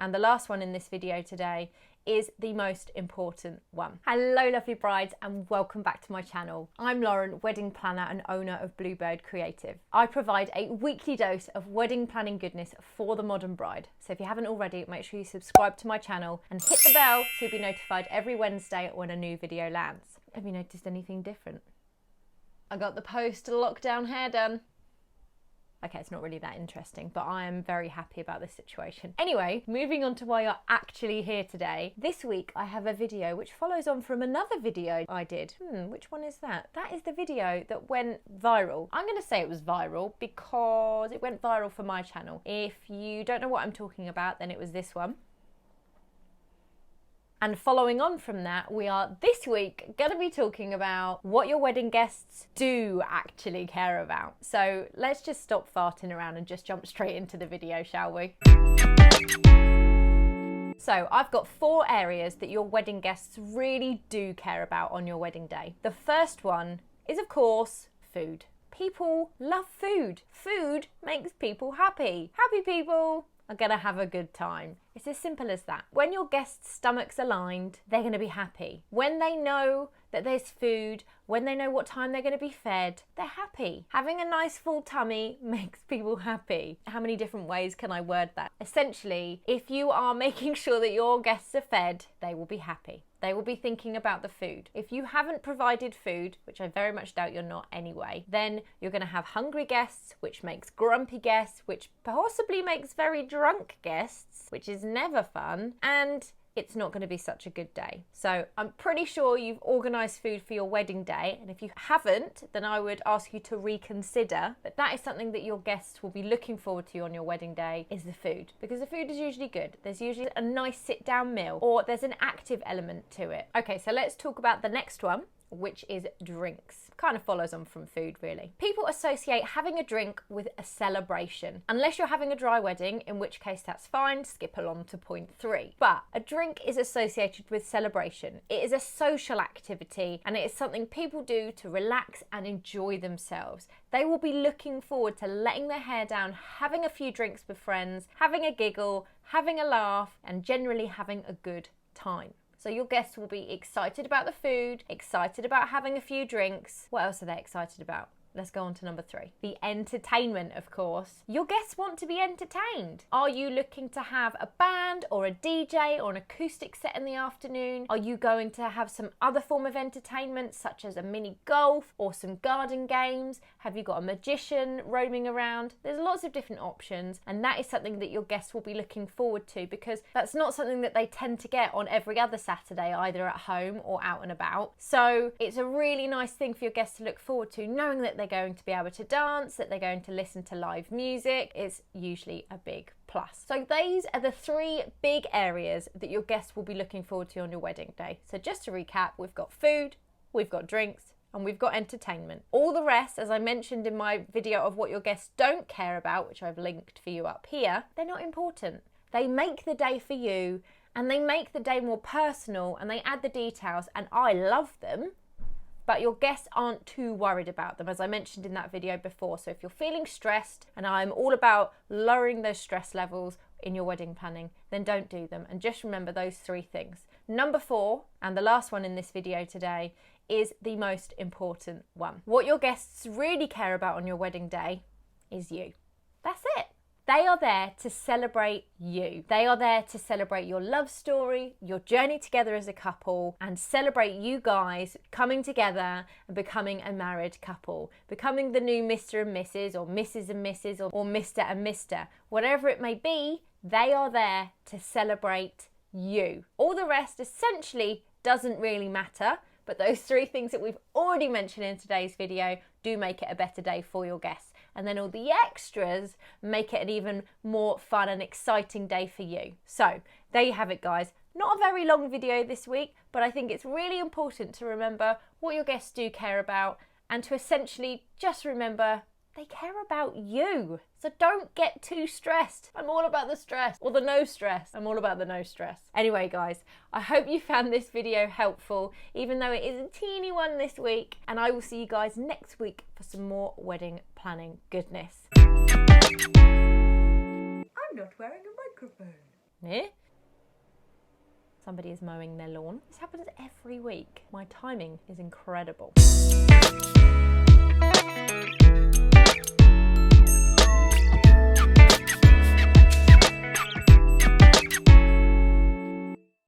and the last one in this video today is the most important one. Hello lovely brides and welcome back to my channel. I'm Lauren, wedding planner and owner of Bluebird Creative. I provide a weekly dose of wedding planning goodness for the modern bride. So if you haven't already, make sure you subscribe to my channel and hit the bell to be notified every Wednesday when a new video lands. Have you noticed anything different? I got the post-lockdown hair done. Okay, it's not really that interesting, but I am very happy about this situation. Anyway, moving on to why you're actually here today. This week I have a video which follows on from another video I did. Which one is that? That is the video that went viral. I'm going to say it was viral because it went viral for my channel. If you don't know what I'm talking about, then it was this one. And following on from that, we are this week going to be talking about what your wedding guests do actually care about. So let's just stop farting around and just jump straight into the video, shall we? So I've got 4 areas that your wedding guests really do care about on your wedding day. The first one is, of course, food. People love food. Food makes people happy. Happy people are gonna have a good time. It's as simple as that. When your guests' stomachs aligned, they're gonna be happy. When they know that there's food, when they know what time they're gonna be fed, they're happy. Having a nice full tummy makes people happy. How many different ways can I word that? Essentially, if you are making sure that your guests are fed, they will be happy. They will be thinking about the food. If you haven't provided food, which I very much doubt you're not anyway, then you're going to have hungry guests, which makes grumpy guests, which possibly makes very drunk guests, which is never fun, and it's not going to be such a good day. So I'm pretty sure you've organised food for your wedding day, and if you haven't, then I would ask you to reconsider. But that is something that your guests will be looking forward to on your wedding day, is the food. Because the food is usually good. There's usually a nice sit-down meal, or there's an active element to it. Okay, so let's talk about the next one, which is drinks. Kind of follows on from food, really. People associate having a drink with a celebration. Unless you're having a dry wedding, in which case that's fine, skip along to point 3. But a drink is associated with celebration. It is a social activity and it is something people do to relax and enjoy themselves. They will be looking forward to letting their hair down, having a few drinks with friends, having a giggle, having a laugh, and generally having a good time. So your guests will be excited about the food, excited about having a few drinks. What else are they excited about? Let's go on to number 3. The entertainment, of course. Your guests want to be entertained. Are you looking to have a band or a DJ or an acoustic set in the afternoon? Are you going to have some other form of entertainment, such as a mini golf or some garden games? Have you got a magician roaming around? There's lots of different options, and that is something that your guests will be looking forward to, because that's not something that they tend to get on every other Saturday, either at home or out and about. So it's a really nice thing for your guests to look forward to, knowing that they're going to be able to dance, that they're going to listen to live music is usually a big plus. So these are the 3 big areas that your guests will be looking forward to on your wedding day. So just to recap, we've got food, we've got drinks, and we've got entertainment. All the rest, as I mentioned in my video of what your guests don't care about, which I've linked for you up here, they're not important. They make the day for you, and they make the day more personal, and they add the details, and I love them. But your guests aren't too worried about them, as I mentioned in that video before. So if you're feeling stressed, and I'm all about lowering those stress levels in your wedding planning, then don't do them. And just remember those 3 things. Number 4, and the last one in this video today, is the most important one. What your guests really care about on your wedding day is you. That's it. They are there to celebrate you. They are there to celebrate your love story, your journey together as a couple, and celebrate you guys coming together and becoming a married couple, becoming the new Mr. and Mrs. or Mrs. and Mrs. or Mr. and Mr. Whatever it may be, they are there to celebrate you. All the rest essentially doesn't really matter, but those 3 things that we've already mentioned in today's video do make it a better day for your guests. And then all the extras make it an even more fun and exciting day for you. So there you have it, guys. Not a very long video this week, but I think it's really important to remember what your guests do care about, and to essentially just remember they care about you. So don't get too stressed. I'm all about the stress, or the no stress. I'm all about the no stress. Anyway, guys, I hope you found this video helpful, even though it is a teeny one this week. And I will see you guys next week for some more wedding planning goodness. I'm not wearing a microphone. Eh? Somebody is mowing their lawn. This happens every week. My timing is incredible.